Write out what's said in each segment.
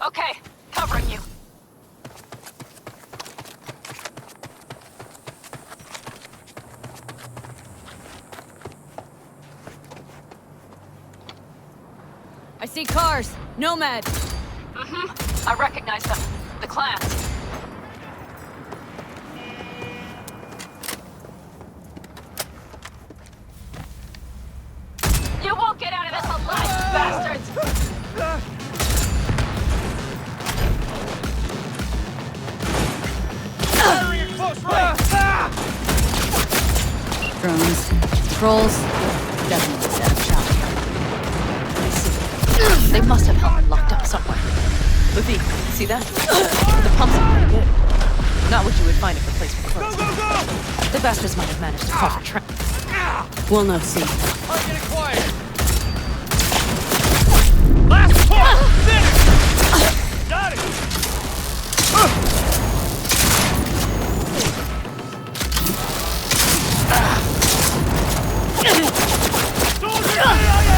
Okay, covering you. I see cars. Nomad. I recognize them. The clans. You won't get out of this alive, bastards! Firing at close range! Drones. Trolls. Definitely set up shop. I see. They must have help locked up somewhere. Luffy, see that? The pumps are pretty good. Not what you would find at replacement clothes. Go, go, go! The bastards might have managed to cover Trent. We'll know soon. Target acquired! Last push! Finish! Got it! Soldier CIA!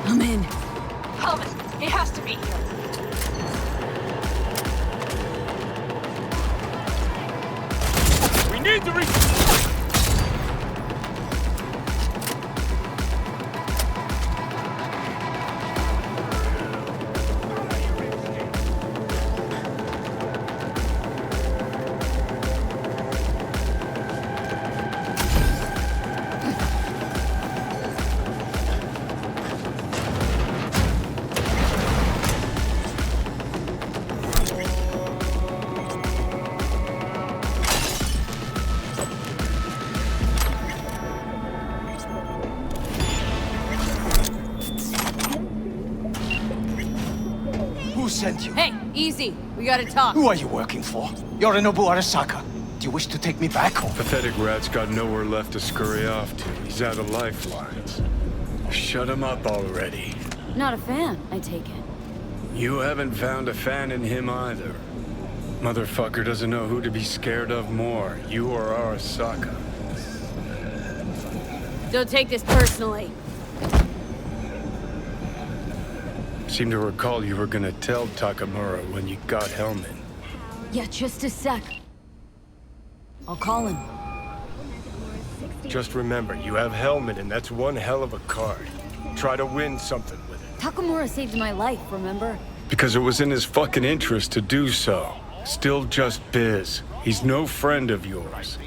I'm in. Helmet, he has to be here. We need to reach... Who sent you? Hey, easy. We gotta talk. Who are you working for? Yorinobu Arasaka. Do you wish to take me back home? Pathetic rat's got nowhere left to scurry off to. He's out of lifelines. Shut him up already. Not a fan, I take it. You haven't found a fan in him either. Motherfucker doesn't know who to be scared of more, you or Arasaka. Don't take this personally. Seem to recall you were gonna tell Takamura when you got Hellman. Yeah, just a sec. I'll call him. Just remember, you have Hellman and that's one hell of a card. Try to win something with it. Takamura saved my life, remember? Because it was in his fucking interest to do so. Still just biz. He's no friend of yours.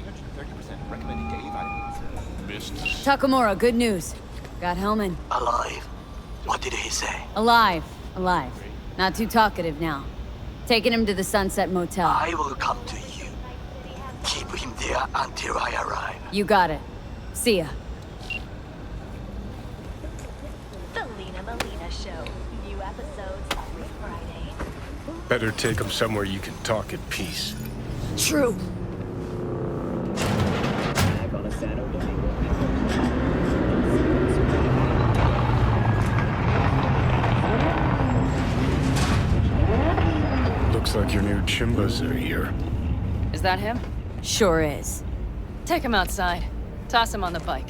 Takamura, good news. Got Hellman. Alive. What did he say? Alive. Alive. Not too talkative now. Taking him to the Sunset Motel. I will come to you. Keep him there until I arrive. You got it. See ya. The Lena Melina Show. New episodes every Friday. Better take him somewhere you can talk in peace. True. Looks like your new Chimbas are here. Is that him? Sure is. Take him outside. Toss him on the bike.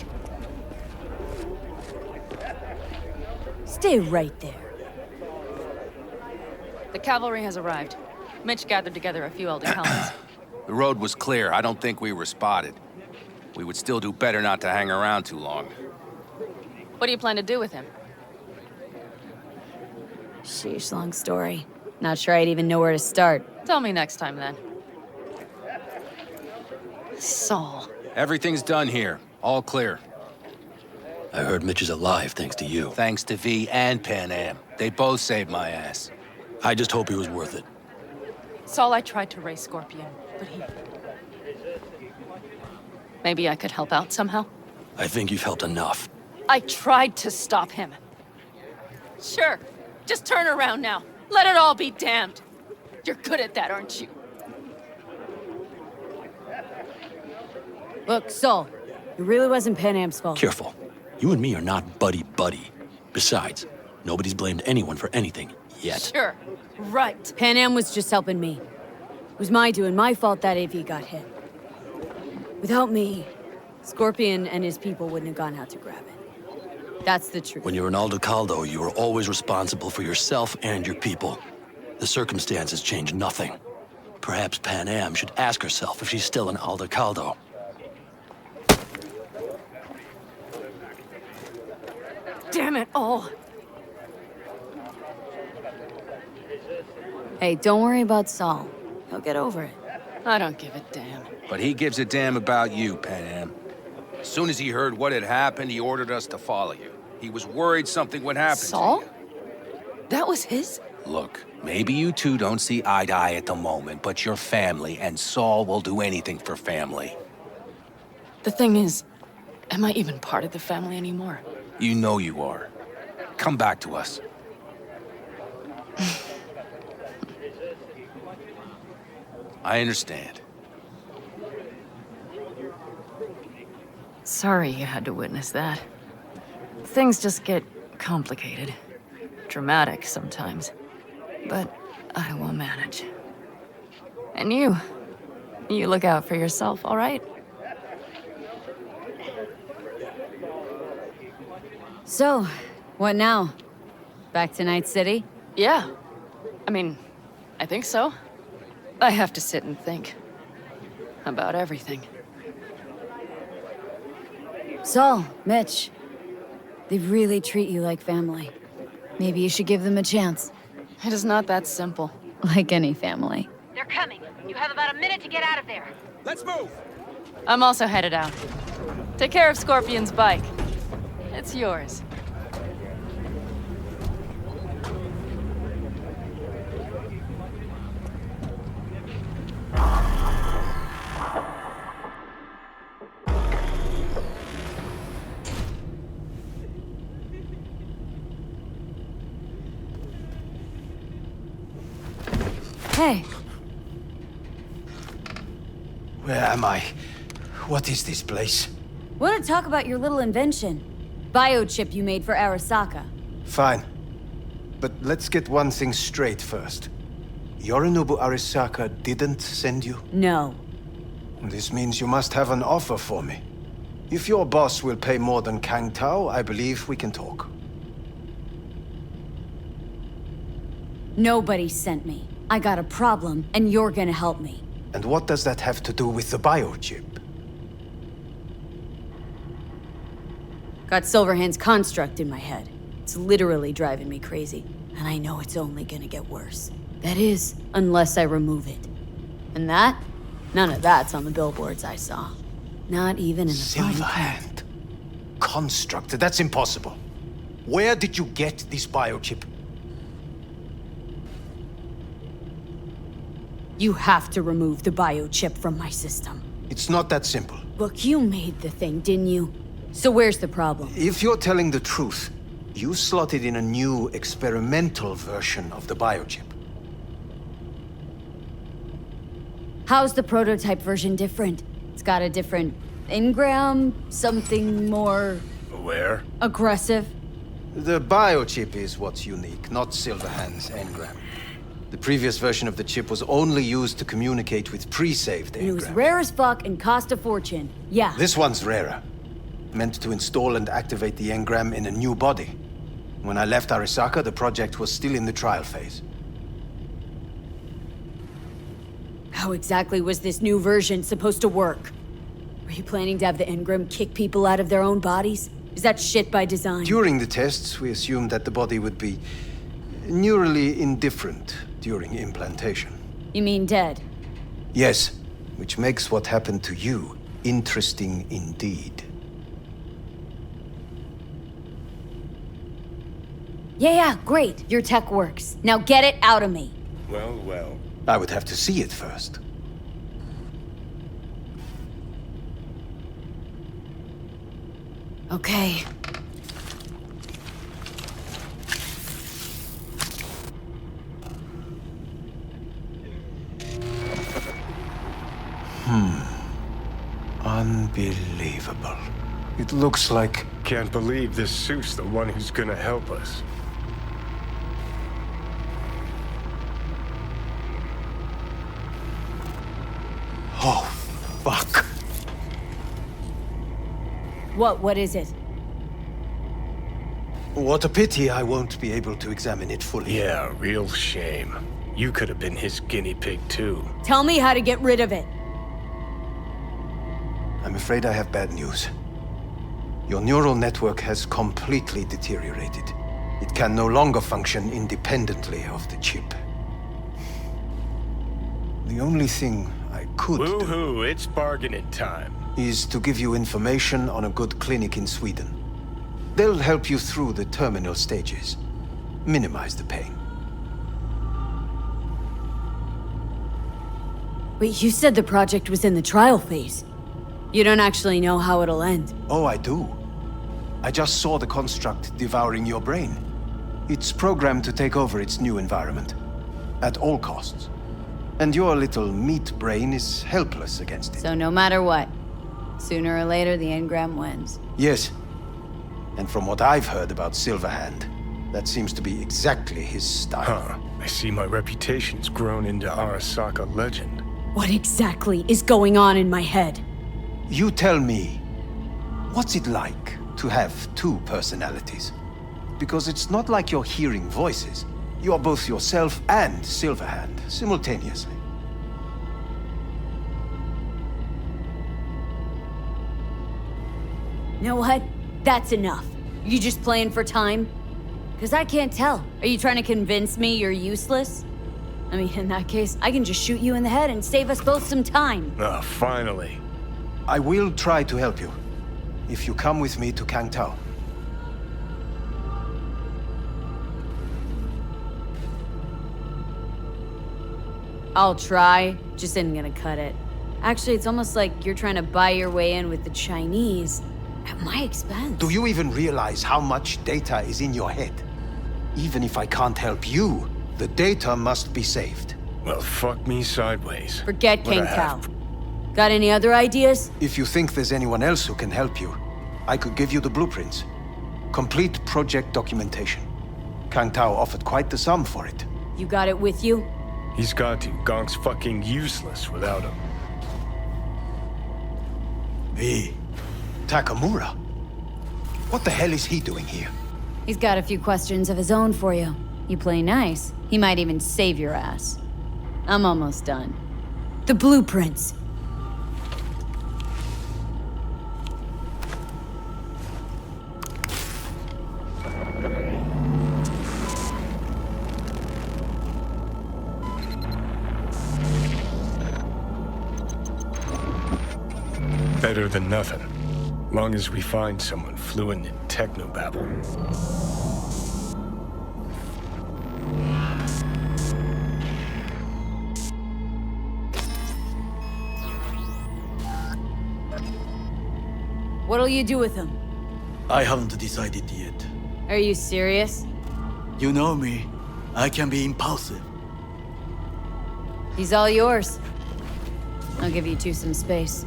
Stay right there. The cavalry has arrived. Mitch gathered together a few elder helmets. The The road was clear. I don't think we were spotted. We would still do better not to hang around too long. What do you plan to do with him? Sheesh, long story. Not sure I'd even know where to start. Tell me next time, then. Saul. Everything's done here. All clear. I heard Mitch is alive thanks to you. Thanks to V and Pan Am. They both saved my ass. I just hope he was worth it. Saul, I tried to raise Scorpion, but he... Maybe I could help out somehow? I think you've helped enough. I tried to stop him. Sure. Just turn around now. Let it all be damned. You're good at that, aren't you? Look, Saul, it really wasn't Pan Am's fault. Careful. You and me are not buddy-buddy. Besides, nobody's blamed anyone for anything, yet. Sure. Right. Pan Am was just helping me. It was my doing, my fault that AV got hit. Without me, Scorpion and his people wouldn't have gone out to grab it. That's the truth. When you're in Aldecaldo, you are always responsible for yourself and your people. The circumstances change nothing. Perhaps Pan Am should ask herself if she's still in Aldecaldo. Damn it all. Hey, don't worry about Saul. He'll get over it. I don't give a damn. But he gives a damn about you, Pan Am. As soon as he heard what had happened, he ordered us to follow you. He was worried something would happen Saul? to you. That was his? Look, maybe you two don't see eye to eye at the moment, but you're family, and Saul will do anything for family. The thing is, am I even part of the family anymore? You know you are. Come back to us. I understand. Sorry you had to witness that. Things just get complicated. Dramatic sometimes. But I will manage. And you look out for yourself, all right? So, what now? Back to Night City? Yeah. I mean, I think so. I have to sit and think. About everything. Saul, Mitch, they really treat you like family. Maybe you should give them a chance. It is not that simple. Like any family. They're coming. You have about a minute to get out of there. Let's move! I'm also headed out. Take care of Scorpion's bike. It's yours. Hey, Where am I? What is this place? want to talk about your little invention? Biochip you made for Arasaka. Fine. But let's get one thing straight first. Yorinobu Arasaka didn't send you? No. This means you must have an offer for me. If your boss will pay more than Kang Tao, I believe we can talk. Nobody sent me. I got a problem, and you're gonna help me. And what does that have to do with the biochip? Got Silverhand's construct in my head. It's literally driving me crazy. And I know it's only gonna get worse. That is, unless I remove it. And that? None of that's on the billboards I saw. Not even in the fine print. Silverhand. Construct? That's impossible. Where did you get this biochip? You have to remove the biochip from my system. It's not that simple. Look, you made the thing, didn't you? So where's the problem? If you're telling the truth, you slotted in a new experimental version of the biochip. How's the prototype version different? It's got a different engram, something more Where? aggressive. The biochip is what's unique, not Silverhand's engram. The previous version of the chip was only used to communicate with pre-saved And it was engrams. rare as fuck and cost a fortune. Yeah. This one's rarer. Meant to install and activate the engram in a new body. When I left Arasaka, the project was still in the trial phase. How exactly was this new version supposed to work? Were you planning to have the engram kick people out of their own bodies? Is that shit by design? During the tests, we assumed that the body would be neurally indifferent during implantation. You mean dead? Yes, which makes what happened to you interesting indeed. Yeah, great. Your tech works. Now get it out of me. Well, well. I would have to see it first. Okay. Unbelievable. It looks like... Can't believe this suit's the one who's gonna help us. Oh, fuck. What is it? What a pity I won't be able to examine it fully. Yeah, real shame. You could have been his guinea pig too. Tell me how to get rid of it. I'm afraid I have bad news. Your neural network has completely deteriorated. It can no longer function independently of the chip. The only thing I could do Woohoo, it's bargaining time. is to give you information on a good clinic in Sweden. They'll help you through the terminal stages. Minimize the pain. Wait, you said the project was in the trial phase. You don't actually know how it'll end. Oh, I do. I just saw the construct devouring your brain. It's programmed to take over its new environment. At all costs. And your little meat brain is helpless against it. So no matter what, sooner or later the engram wins. Yes. And from what I've heard about Silverhand, that seems to be exactly his style. Huh. I see my reputation's grown into Arasaka legend. What exactly is going on in my head? You tell me, what's it like to have two personalities? Because it's not like you're hearing voices. You are both yourself and Silverhand simultaneously. You know what? That's enough. You just playing for time? Because I can't tell. Are you trying to convince me you're useless? I mean, in that case, I can just shoot you in the head and save us both some time. Ah, finally. I will try to help you, if you come with me to Kangtao. I'll try, just isn't gonna cut it. Actually, it's almost like you're trying to buy your way in with the Chinese at my expense. Do you even realize how much data is in your head? Even if I can't help you, the data must be saved. Well, fuck me sideways. Forget What a Kangtao. Got any other ideas? If you think there's anyone else who can help you, I could give you the blueprints. Complete project documentation. Kangtao offered quite the sum for it. You got it with you? He's got to. Gonk's fucking useless without him. V. Takamura? What the hell is he doing here? He's got a few questions of his own for you. You play nice, he might even save your ass. I'm almost done. The blueprints. Better than nothing. Long as we find someone fluent in technobabble. What'll you do with him? I haven't decided yet. Are you serious? You know me. I can be impulsive. He's all yours. I'll give you two some space.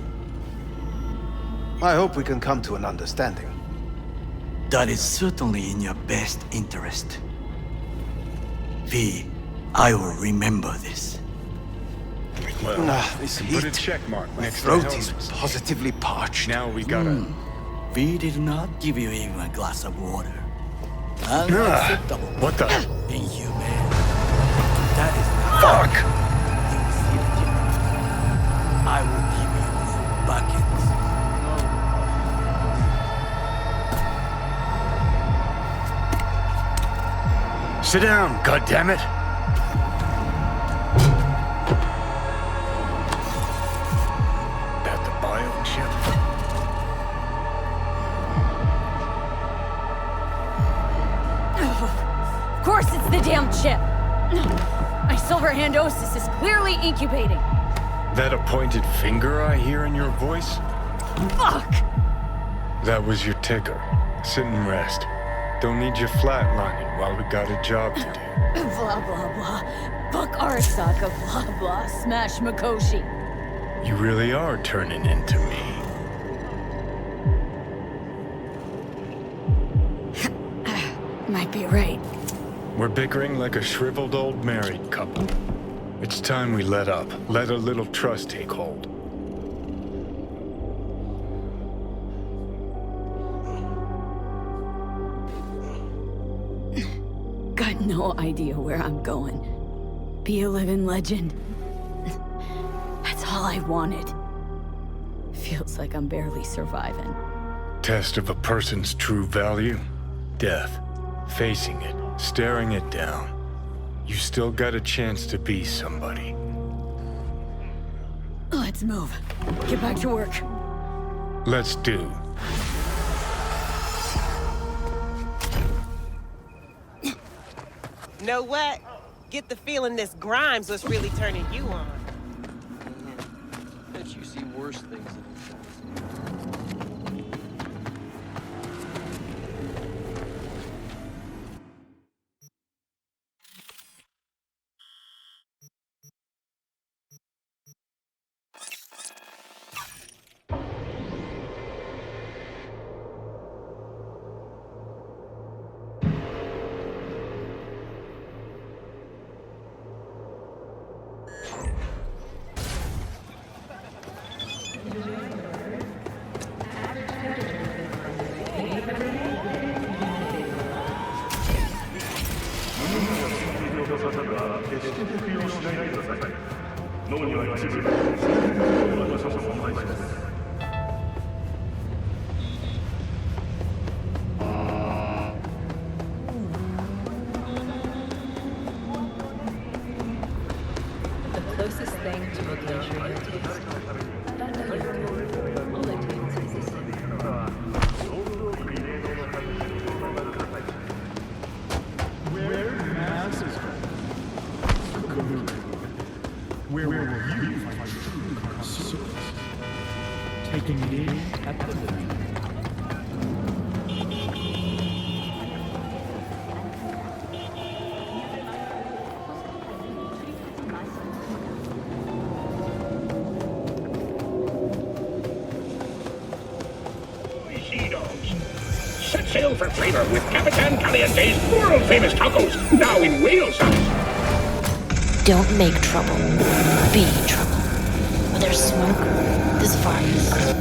I hope we can come to an understanding. That is certainly in your best interest. V, I will remember this. Well, This put a heat. check mark My next to the throat is helmet. positively parched. Now we gotta... V did not give you even a glass of water. Unacceptable. What the... Inhumane. That is Fuck! Sit down, goddammit! That the biochip? Of course it's the damn chip! My Silverhandosis is clearly incubating. That a pointed finger I hear in your voice? Fuck! That was your ticker. Sit and rest. Don't need you flatlining while we got a job to do. Blah, blah, blah. Fuck Arasaka, blah, blah. Smash Makoshi. You really are turning into me. Might be right. We're bickering like a shriveled old married couple. It's time we let up. Let a little trust take hold. Got no idea where I'm going. Be a living legend. That's all I wanted. Feels like I'm barely surviving. Test of a person's true value? Death. Facing it. Staring it down. You still got a chance to be somebody. Let's move. Get back to work. Let's do. Know what? Get the feeling this Grimes was really turning you on. Bet you see worse things than Where will you find true consorts? Taking aim at the living. Set sail for flavor with Capitan Caliente's world-famous tacos, now in whale size. Don't make trouble. Be trouble. Where there's smoke, there's fires.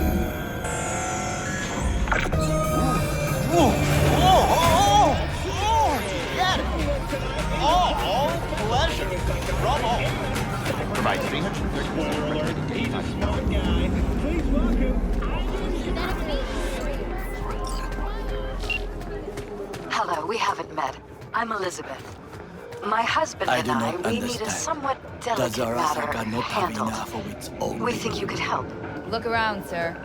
Pleasure. Bravo. Provide 334. Hello, we haven't met. I'm Elizabeth. My husband and I, we need a somewhat delicate matter handled. We think you could help. Look around, sir.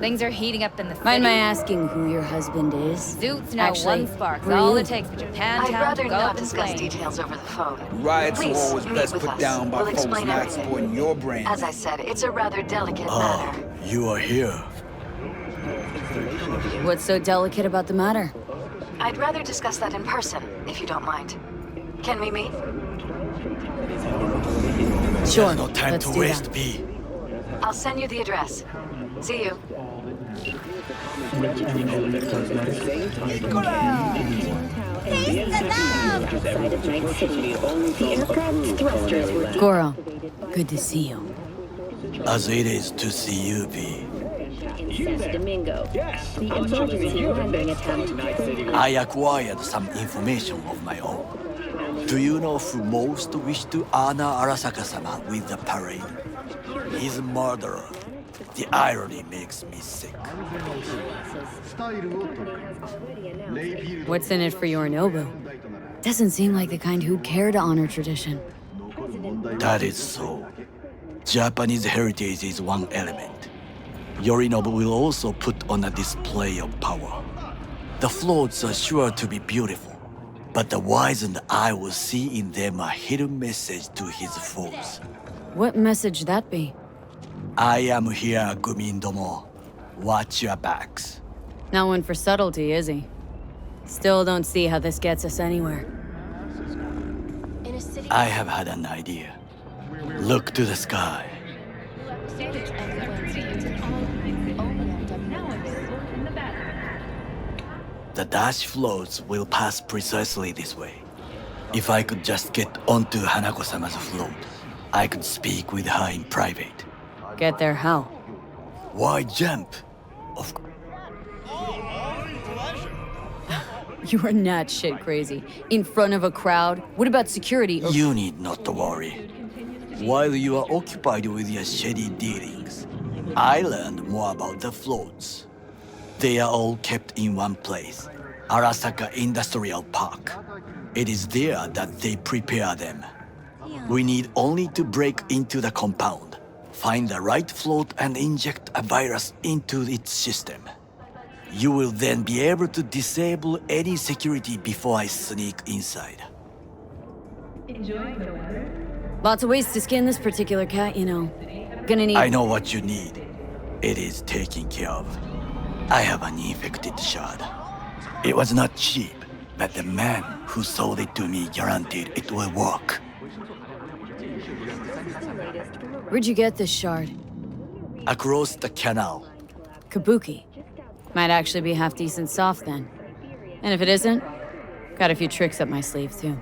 Things are heating up in the city. Mind my asking who your husband is? Suits know Actually, one spark's were all you? it takes for Japan I'd rather to go not up in discuss flames. details over the phone. Riots are Please, always meet best with put us. down by We'll folks explain not everything. supporting your brand. As I said, it's a rather delicate matter. You are here. What's so delicate about the matter? I'd rather discuss that in person, if you don't mind. Can we meet? Sure, There's no time let's to do waste, that. B. I'll send you the address. See you. Goro, good to see you. As it is to see you, B. Domingo. The emergency landing attempt. I acquired some information of my own. Do you know who most wished to honor Arasaka-sama with the parade? His murderer. The irony makes me sick. What's in it for Yorinobu? Doesn't seem like the kind who'd care to honor tradition. That is so. Japanese heritage is one element. Yorinobu will also put on a display of power. The floats are sure to be beautiful, but the wizened eye will see in them a hidden message to his foes. What message that be? I am here, Gumindomo. Watch your backs. Not one for subtlety, is he? Still don't see how this gets us anywhere. I have had an idea. Look to the sky. The dash floats will pass precisely this way. If I could just get onto Hanako-sama's float, I could speak with her in private. Get there how? Why jump? Of You are not shit crazy. In front of a crowd? What about security? You need not to worry. While you are occupied with your shady dealings, I learned more about the floats. They are all kept in one place, Arasaka Industrial Park. It is there that they prepare them. We need only to break into the compound, find the right float and inject a virus into its system. You will then be able to disable any security before I sneak inside. Lots of ways to skin this particular cat, you know. Gonna need... I know what you need. It is taken care of. I have an infected shard. It was not cheap, but the man who sold it to me guaranteed it will work. Where'd you get this shard? Across the canal. Kabuki. Might actually be half-decent soft then. And if it isn't, got a few tricks up my sleeve too.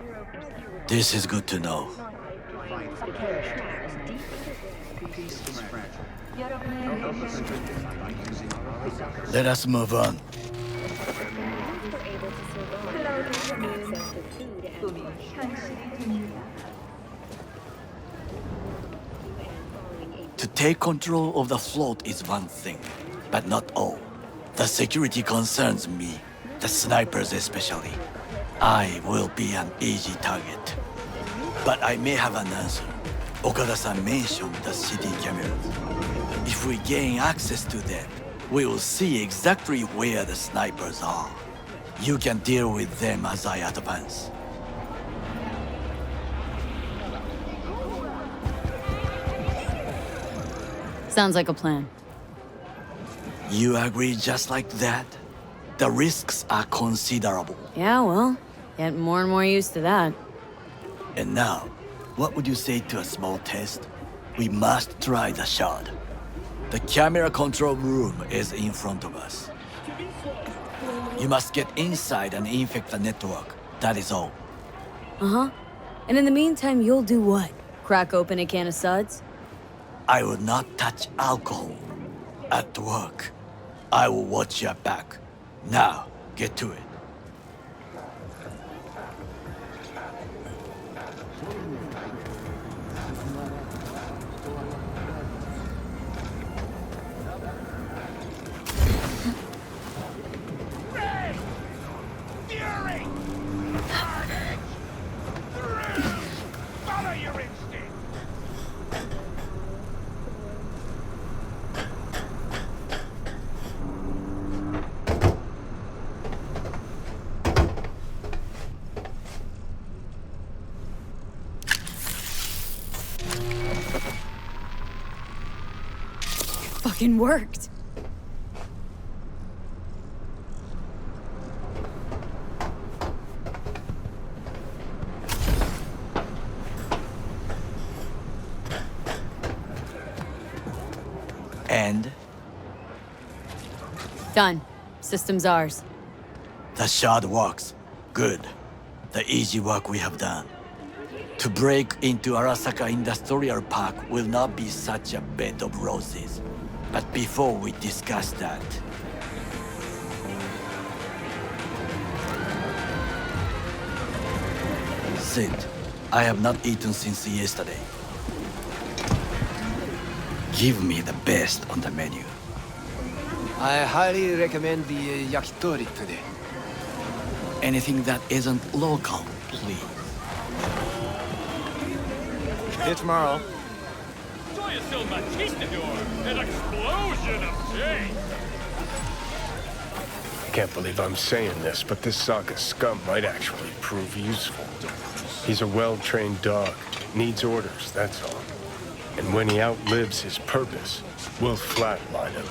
This is good to know. Let us move on. To take control of the float is one thing, but not all. The security concerns me, the snipers especially. I will be an easy target. But I may have an answer. Okada-san mentioned the city cameras. If we gain access to them, we will see exactly where the snipers are. You can deal with them as I advance. Sounds like a plan. You agree just like that? The risks are considerable. Yeah, well, getting more and more used to that. And now, what would you say to a small test? We must try the shard. The camera control room is in front of us. You must get inside and infect the network. That is all. Uh-huh. And in the meantime, you'll do what? Crack open a can of suds? I will not touch alcohol. At work, I will watch your back. Now, get to it. Fucking worked. And? Done. System's ours. The shard works. Good. The easy work we have done. To break into Arasaka Industrial Park will not be such a bed of roses. But before we discuss that... Sit. I have not eaten since yesterday. Give me the best on the menu. I highly recommend the yakitori today. Anything that isn't local please. See you tomorrow. An explosion of change. I can't believe I'm saying this, but this Saga scum might actually prove useful. He's a well-trained dog. Needs orders, that's all. And when he outlives his purpose, we'll flatline him.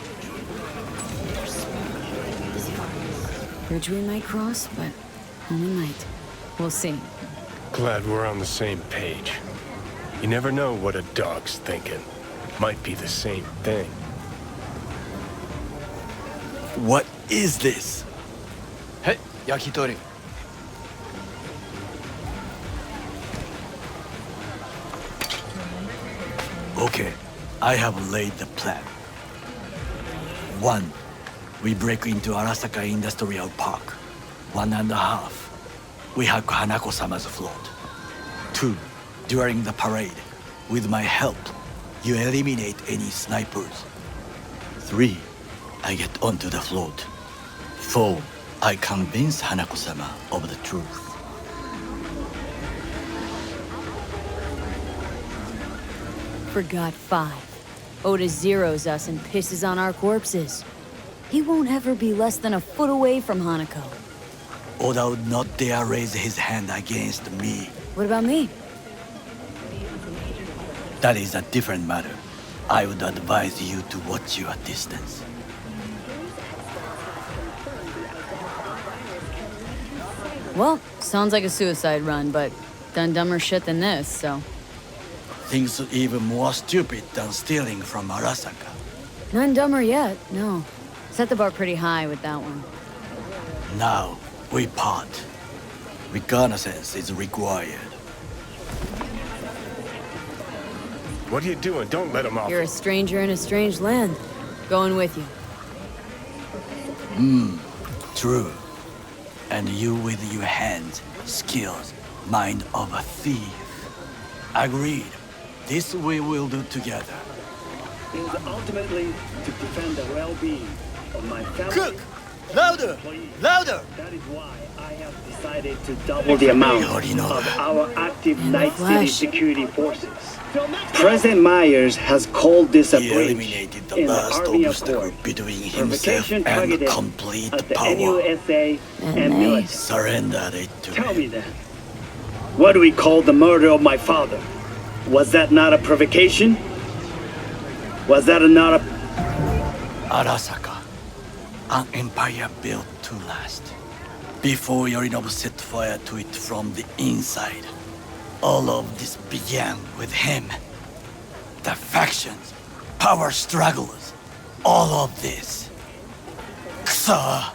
Bridge we might cross, but only might. We'll see. Glad we're on the same page. You never know what a dog's thinking. Might be the same thing. What is this? Hey, yakitori. Okay, I have laid the plan. 1. We break into Arasaka Industrial Park. 1.5. We hack Hanako-sama's float. 2. During the parade, with my help, you eliminate any snipers. 3. I get onto the float. 4. I convince Hanako-sama of the truth. Forgot 5. Oda zeroes us and pisses on our corpses. He won't ever be less than a foot away from Hanako. Oda would not dare raise his hand against me. What about me? That is a different matter. I would advise you to watch your distance. Well, sounds like a suicide run, but done dumber shit than this, so... Things even more stupid than stealing from Arasaka. None dumber yet, no. Set the bar pretty high with that one. Now, we part. Reconnaissance is required. What are you doing? Don't let him off. You're a stranger in a strange land. Going with you. True. And you with your hands, skills, mind of a thief. Agreed. This we will do together. It is ultimately to defend the well-being of my family. Cook! Louder! Louder! That is why I have decided to double the amount of our active Night City security forces. President Myers has called this a He breach eliminated the in the last Army obstacle Accord. between himself Provocation and targeted complete at the power. NUSA and military. Surrendered it to Tell him. me then, what do we call the murder of my father? Was that not a provocation? Was that not a... Arasaka, an empire built to last. Before Yorinobu set fire to it from the inside, all of this began with him. The factions, power struggles, all of this. Kusa!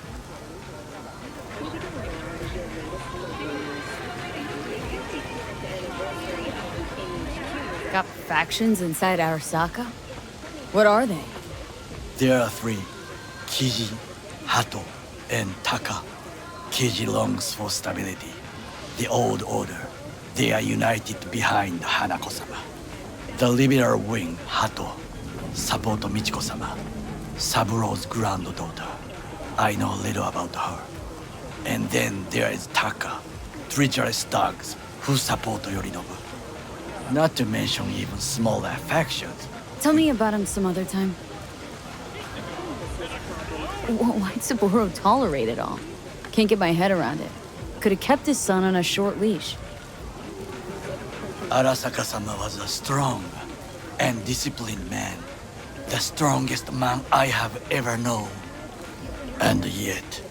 Got factions inside Arasaka? What are they? There are 3. Kiji, Hato, and Taka. Kiji longs for stability. The old order. They are united behind Hanako-sama. The liberal wing, Hato, support Michiko-sama, Saburo's granddaughter. I know little about her. And then there is Taka, treacherous dogs who support Yorinobu. Not to mention even smaller factions. Tell me about him some other time. Why'd Saburo tolerate it all? Can't get my head around it. Could have kept his son on a short leash. Arasaka-sama was a strong and disciplined man. The strongest man I have ever known. And yet,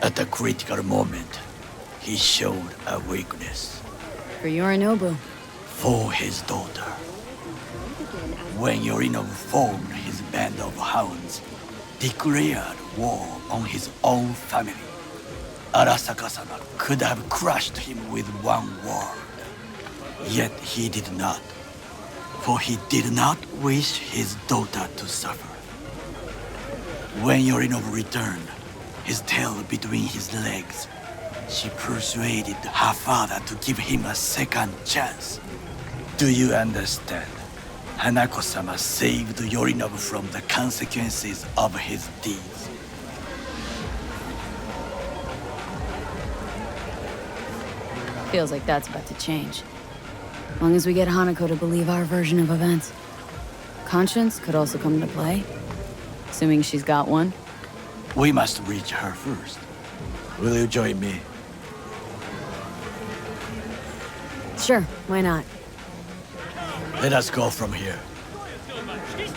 at a critical moment, he showed a weakness. For Yorinobu. For his daughter. When Yorinobu formed his band of hounds, declared war on his own family, Arasaka-sama could have crushed him with one word. Yet he did not, for he did not wish his daughter to suffer. When Yorinobu returned, his tail between his legs, she persuaded her father to give him a second chance. Do you understand? Hanako-sama saved Yorinobu from the consequences of his deeds. Feels like that's about to change. As long as we get Hanako to believe our version of events. Conscience could also come into play. Assuming she's got one. We must reach her first. Will you join me? Sure, why not? Let us go from here.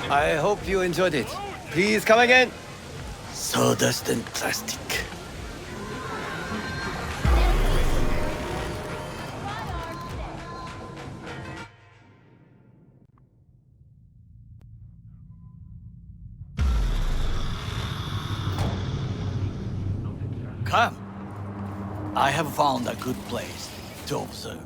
I hope you enjoyed it. Please come again. Sawdust and plastic. Come. I have found a good place to observe.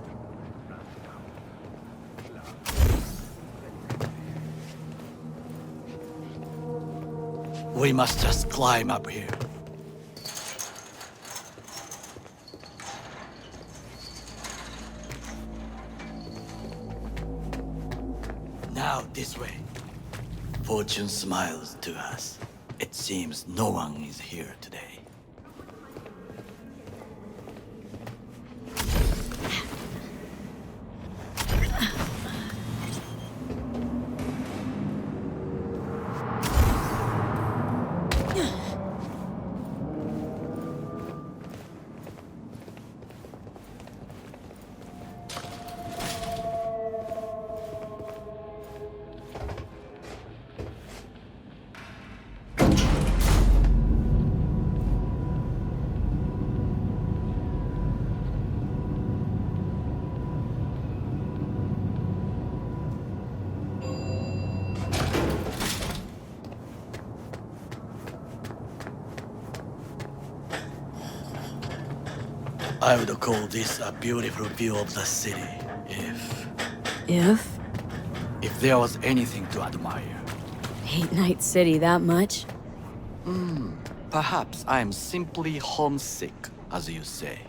We must just climb up here. Now this way. Fortune smiles to us. It seems no one is here today. I would call this a beautiful view of the city, If? if there was anything to admire. Hate Night City that much? Perhaps I am simply homesick, as you say.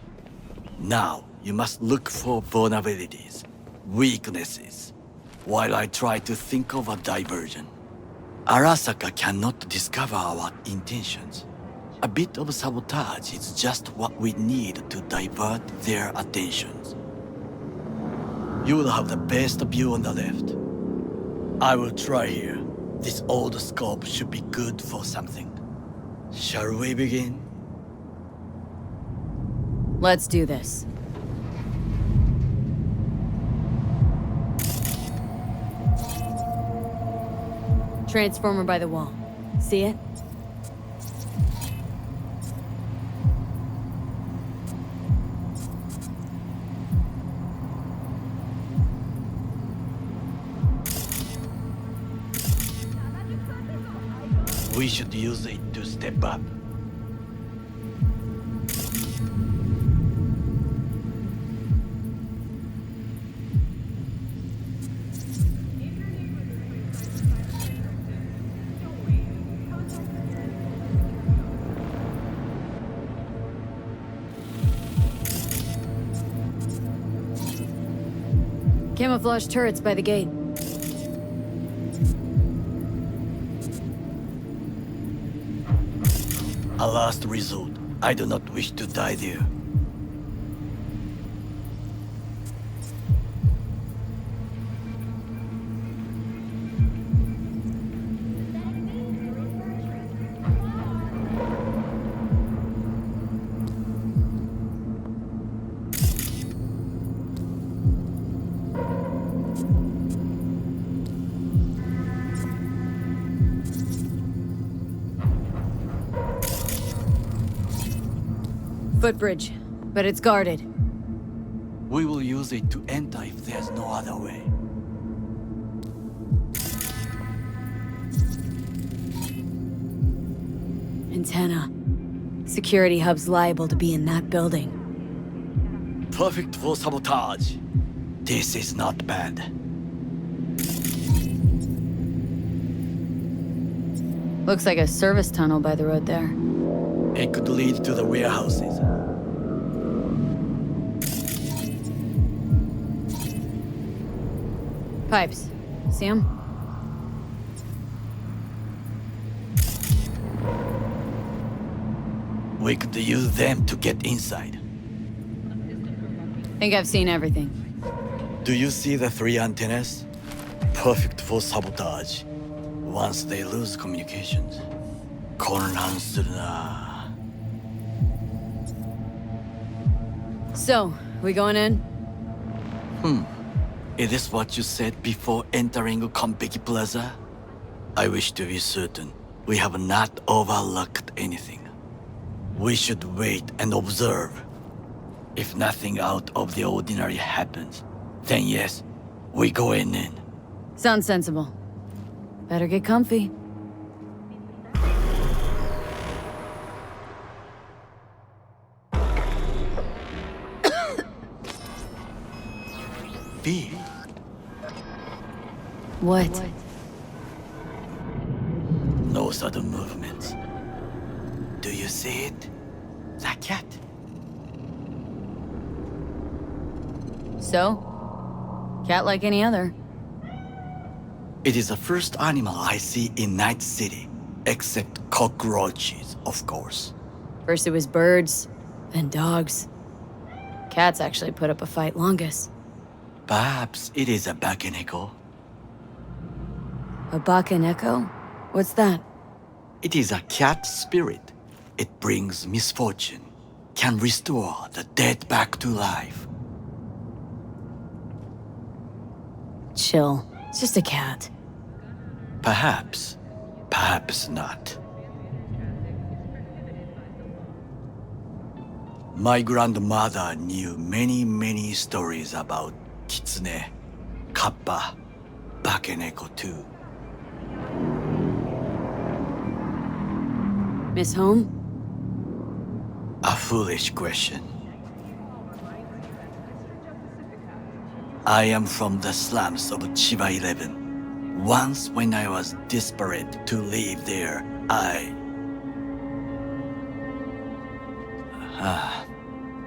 Now, you must look for vulnerabilities, weaknesses, while I try to think of a diversion. Arasaka cannot discover our intentions. A bit of sabotage is just what we need to divert their attentions. You will have the best view on the left. I will try here. This old scope should be good for something. Shall we begin? Let's do this. Transformer by the wall. See it? We should use it to step up. Camouflage turrets by the gate. A last resort. I do not wish to die there. Footbridge, but it's guarded. We will use it to enter if there's no other way. Antenna. Security hub's liable to be in that building. Perfect for sabotage. This is not bad. Looks like a service tunnel by the road there. It could lead to the warehouses. Pipes. See 'em? We could use them to get inside. Think I've seen everything. Do you see the 3 antennas? Perfect for sabotage. Once they lose communications. So, we going in? Is this what you said before entering Konpeki Plaza? I wish to be certain we have not overlooked anything. We should wait and observe. If nothing out of the ordinary happens, then yes, we go in. Sounds sensible. Better get comfy. V. What? No sudden movements. Do you see it? That cat. So? Cat like any other. It is the first animal I see in Night City, except cockroaches, of course. First it was birds, then dogs. Cats actually put up a fight longest. Perhaps it is a bakeneko. A bakaneko? What's that? It is a cat spirit. It brings misfortune, can restore the dead back to life. Chill. It's just a cat. Perhaps. Perhaps not. My grandmother knew many stories about kitsune, kappa, bakeneko too. Miss Home? A foolish question. I am from the slums of Chiba 11. Once when I was desperate to live there,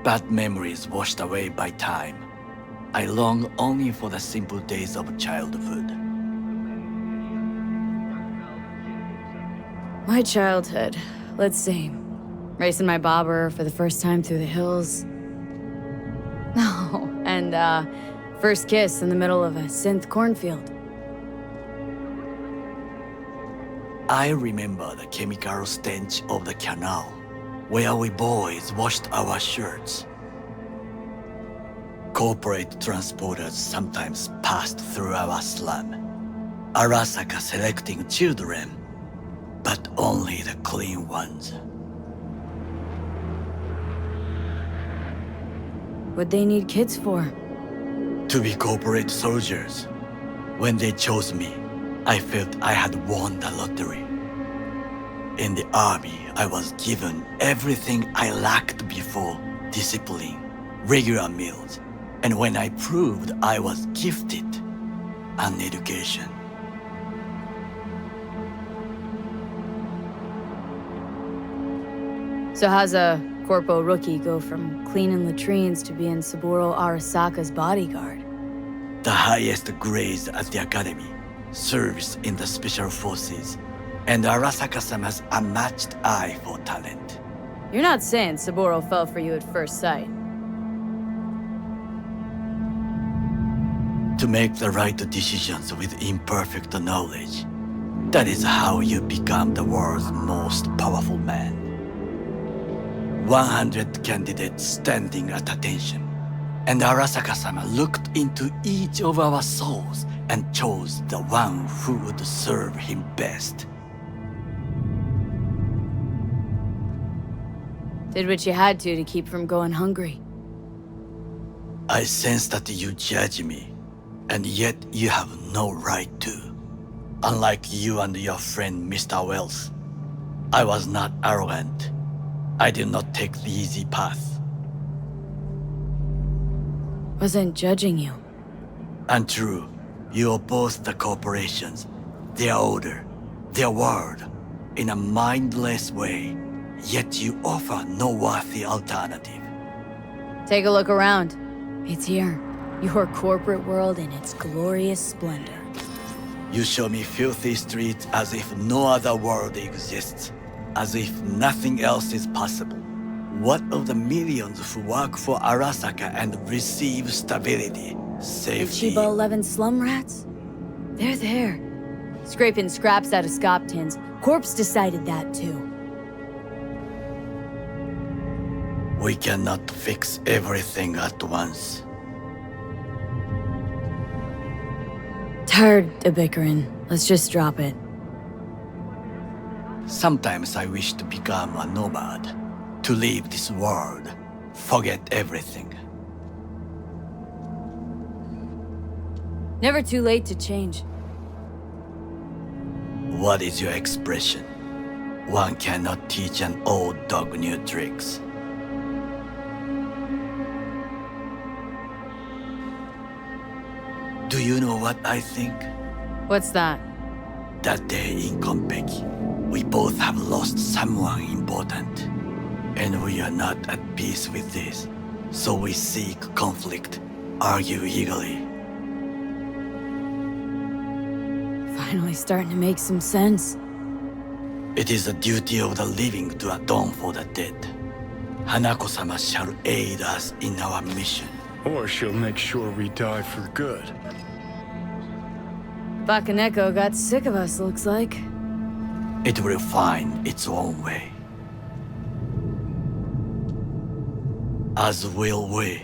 bad memories washed away by time. I long only for the simple days of childhood. My childhood. Let's see. Racing my bobber for the first time through the hills. Oh, and first kiss in the middle of a synth cornfield. I remember the chemical stench of the canal, where we boys washed our shirts. Corporate transporters sometimes passed through our slum. Arasaka selecting children, but only the clean ones. What'd they need kids for? To be corporate soldiers. When they chose me, I felt I had won the lottery. In the army, I was given everything I lacked before: discipline, regular meals, and when I proved I was gifted, an education. So how's a corpo rookie go from cleaning latrines to being Saburo Arasaka's bodyguard? The highest grades at the academy, service in the special forces, and Arasaka-sama's unmatched eye for talent. You're not saying Saburo fell for you at first sight. To make the right decisions with imperfect knowledge, that is how you become the world's most powerful man. 100 candidates standing at attention, and Arasaka-sama looked into each of our souls and chose the one who would serve him best. Did what you had to keep from going hungry. I sense that you judge me, and yet you have no right to. Unlike you and your friend Mr. Wells, I was not arrogant. I did not take the easy path. Wasn't judging you. Untrue. You oppose the corporations, their order, their word, in a mindless way, yet you offer no worthy alternative. Take a look around. It's here. Your corporate world in its glorious splendor. You show me filthy streets as if no other world exists, as if nothing else is possible. What of the millions who work for Arasaka and receive stability, The safety? Chiba 11 slum rats? They're there. Scraping scraps out of scop tins. Corpse decided that too. We cannot fix everything at once. Tired of bickering. Let's just drop it. Sometimes I wish to become a nomad, to leave this world, forget everything. Never too late to change. What is your expression? One cannot teach an old dog new tricks. Do you know what I think? What's that? That day in Konpeki, we both have lost someone important. And we are not at peace with this. So we seek conflict, argue eagerly. Finally starting to make some sense. It is the duty of the living to atone for the dead. Hanako-sama shall aid us in our mission. Or she'll make sure we die for good. Bakaneko got sick of us, looks like. It will find its own way. As will we.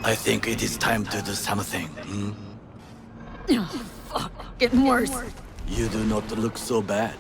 I think it is time to do something, Oh, fuck. Getting worse. You do not look so bad.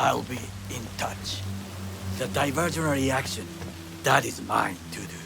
I'll be in touch. The diversionary action, that is mine to do.